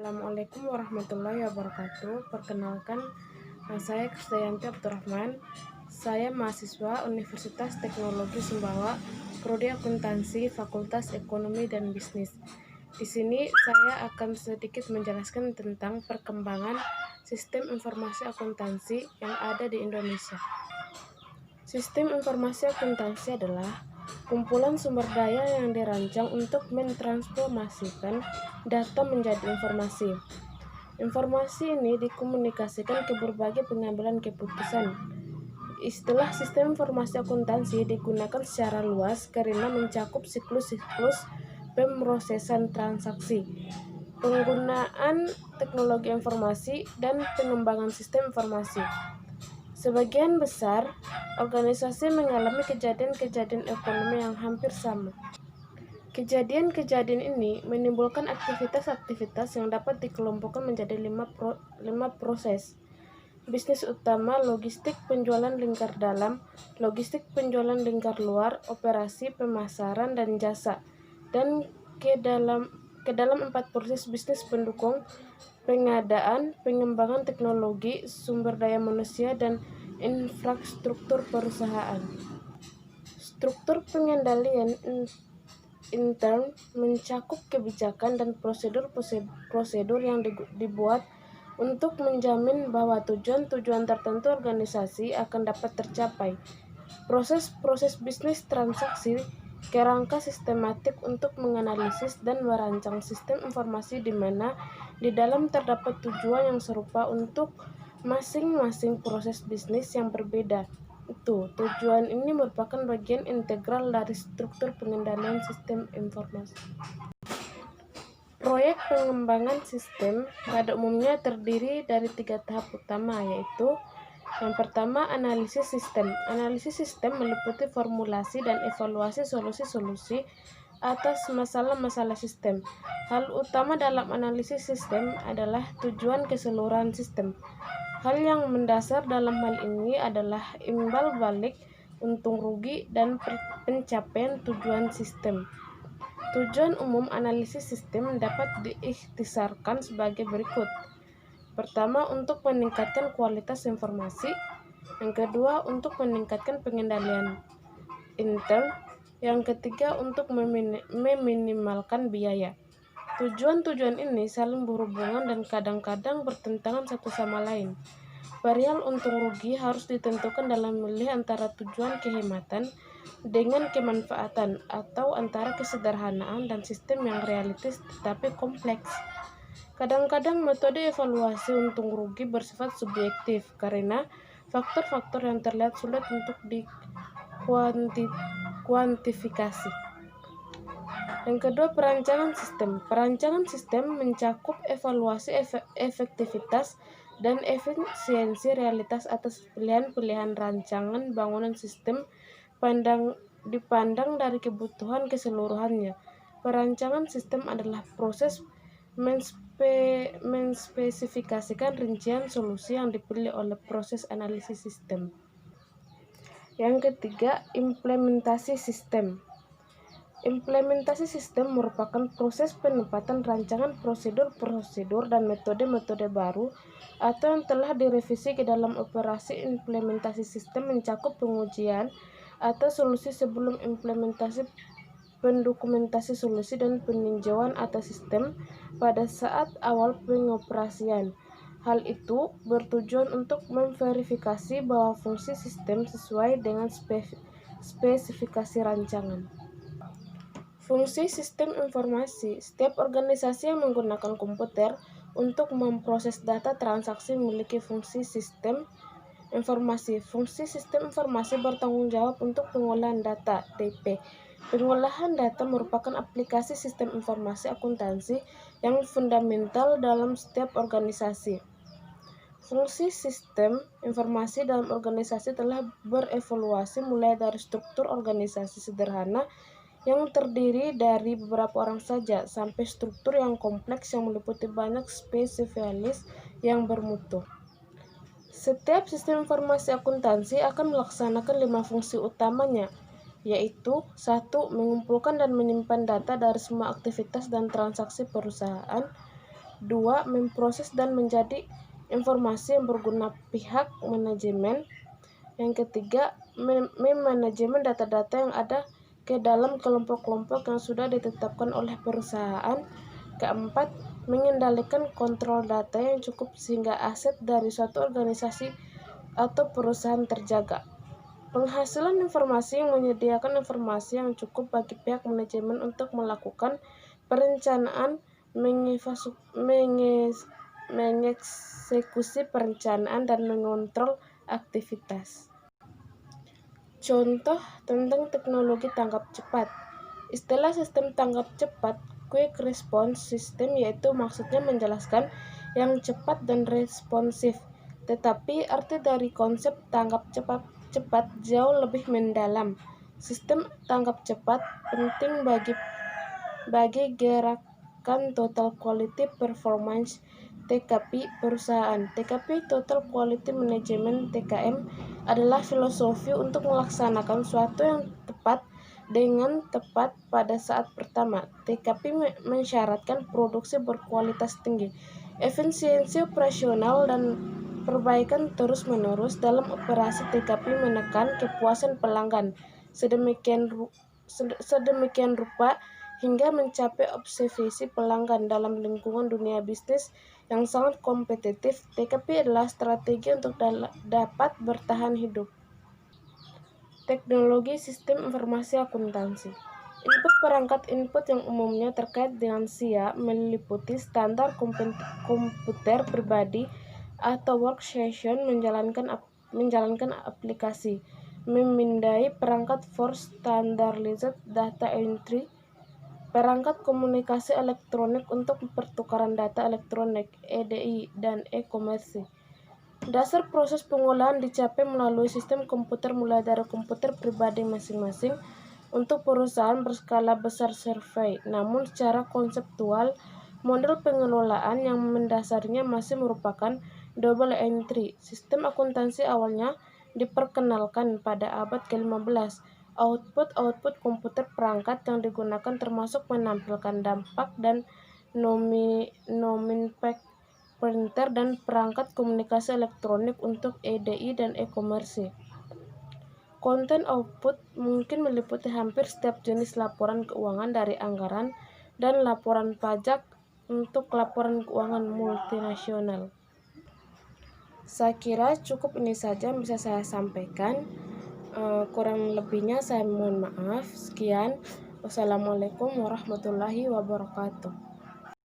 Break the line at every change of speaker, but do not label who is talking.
Assalamualaikum warahmatullahi wabarakatuh. Perkenalkan, saya Krisdayanti Abdurrahman. Saya mahasiswa Universitas Teknologi Sumbawa, Prodi Akuntansi, Fakultas Ekonomi dan Bisnis. Di sini saya akan sedikit menjelaskan tentang perkembangan sistem informasi akuntansi yang ada di Indonesia. Sistem informasi akuntansi adalah kumpulan sumber daya yang dirancang untuk mentransformasikan data menjadi informasi. Informasi ini dikomunikasikan ke berbagai pengambilan keputusan. Istilah sistem informasi akuntansi digunakan secara luas karena mencakup siklus-siklus pemrosesan transaksi, penggunaan teknologi informasi, dan pengembangan sistem informasi. Sebagian besar organisasi mengalami kejadian-kejadian ekonomi yang hampir sama. Kejadian-kejadian ini menimbulkan aktivitas-aktivitas yang dapat dikelompokkan menjadi lima proses. Bisnis utama, logistik penjualan lingkar dalam, logistik penjualan lingkar luar, operasi, pemasaran, dan jasa. Dan ke dalam 4 proses bisnis pendukung, pengadaan, pengembangan teknologi, sumber daya manusia, dan infrastruktur perusahaan. Struktur pengendalian intern mencakup kebijakan dan prosedur yang dibuat untuk menjamin bahwa tujuan-tujuan tertentu organisasi akan dapat tercapai. Proses-proses bisnis transaksi kerangka sistematik untuk menganalisis dan merancang sistem informasi di mana di dalam terdapat tujuan yang serupa untuk masing-masing proses bisnis yang berbeda. Tujuan ini merupakan bagian integral dari struktur pengendalian sistem informasi. Proyek pengembangan sistem pada umumnya terdiri dari 3 tahap utama, yaitu yang pertama, analisis sistem. Analisis sistem meliputi formulasi dan evaluasi solusi-solusi atas masalah-masalah sistem. Hal utama dalam analisis sistem adalah tujuan keseluruhan sistem. Hal yang mendasar dalam hal ini adalah imbal balik, untung rugi, dan pencapaian tujuan sistem. Tujuan umum analisis sistem dapat diikhtisarkan sebagai berikut. Pertama, untuk meningkatkan kualitas informasi. Yang kedua, untuk meningkatkan pengendalian intern. Yang ketiga, untuk meminimalkan biaya. Tujuan-tujuan ini saling berhubungan dan kadang-kadang bertentangan satu sama lain. Variabel untung rugi harus ditentukan dalam memilih antara tujuan kehematan dengan kemanfaatan atau antara kesederhanaan dan sistem yang realistis tetapi kompleks. Kadang-kadang metode evaluasi untung rugi bersifat subjektif karena faktor-faktor yang terlihat sulit untuk dikuantifikasi. Yang kedua, perancangan sistem. Perancangan sistem mencakup evaluasi efektivitas dan efisiensi realitas atas pilihan-pilihan rancangan bangunan sistem dipandang dari kebutuhan keseluruhannya. Perancangan sistem adalah proses menspesifikasikan rincian solusi yang dipilih oleh proses analisis sistem. Yang ketiga, implementasi sistem. Implementasi sistem merupakan proses penempatan rancangan prosedur-prosedur dan metode-metode baru atau yang telah direvisi ke dalam operasi. Implementasi sistem mencakup pengujian atau solusi sebelum implementasi, pendokumentasi solusi, dan peninjauan atas sistem pada saat awal pengoperasian. Hal itu bertujuan untuk memverifikasi bahwa fungsi sistem sesuai dengan spesifikasi rancangan. Fungsi sistem informasi. Setiap organisasi yang menggunakan komputer untuk memproses data transaksi memiliki fungsi sistem informasi. Fungsi sistem informasi bertanggung jawab untuk pengolahan data (DP). Pengolahan data merupakan aplikasi sistem informasi akuntansi yang fundamental dalam setiap organisasi. Fungsi sistem informasi dalam organisasi telah berevolusi mulai dari struktur organisasi sederhana yang terdiri dari beberapa orang saja sampai struktur yang kompleks yang meliputi banyak spesialis yang bermutu. Setiap sistem informasi akuntansi akan melaksanakan 5 fungsi utamanya, yaitu 1. Mengumpulkan dan menyimpan data dari semua aktivitas dan transaksi perusahaan. 2. Memproses dan menjadi informasi yang berguna pihak manajemen. Yang ketiga, memanajemen data-data yang ada ke dalam kelompok-kelompok yang sudah ditetapkan oleh perusahaan. Keempat, mengendalikan kontrol data yang cukup sehingga aset dari suatu organisasi atau perusahaan terjaga. Penghasilan informasi yang menyediakan informasi yang cukup bagi pihak manajemen untuk melakukan perencanaan, mengeksekusi perencanaan, dan mengontrol aktivitas. Contoh tentang teknologi tanggap cepat. Istilah sistem tanggap cepat, quick response system, yaitu maksudnya menjelaskan yang cepat dan responsif. Tetapi arti dari konsep tanggap cepat jauh lebih mendalam. Sistem tanggap cepat penting bagi gerakan Total Quality Performance (TQP) perusahaan. TQP Total Quality Management (TQM) adalah filosofi untuk melaksanakan sesuatu yang tepat dengan tepat pada saat pertama. TQP mensyaratkan produksi berkualitas tinggi, efisiensi operasional, dan perbaikan terus-menerus dalam operasi. TQP menekan kepuasan pelanggan sedemikian rupa hingga mencapai obsesi pelanggan dalam lingkungan dunia bisnis yang sangat kompetitif. TQP adalah strategi untuk dapat bertahan hidup. Teknologi sistem informasi akuntansi. Input perangkat input yang umumnya terkait dengan SIA meliputi standar komputer pribadi atau workstation, menjalankan aplikasi, memindai perangkat for standardized data entry, perangkat komunikasi elektronik untuk pertukaran data elektronik (EDI) dan e-commerce. Dasar proses pengolahan dicapai melalui sistem komputer mulai dari komputer pribadi masing-masing untuk perusahaan berskala besar survei. Namun secara konseptual, model pengelolaan yang mendasarinya masih merupakan double entry. Sistem akuntansi awalnya diperkenalkan pada abad ke-15. Output komputer perangkat yang digunakan termasuk menampilkan dampak dan nomenklatur printer dan perangkat komunikasi elektronik untuk EDI dan e-commerce. Konten output mungkin meliputi hampir setiap jenis laporan keuangan, dari anggaran dan laporan pajak untuk laporan keuangan multinasional. Saya kira cukup ini saja yang bisa saya sampaikan. Kurang lebihnya saya mohon maaf. Sekian. Wassalamualaikum warahmatullahi wabarakatuh.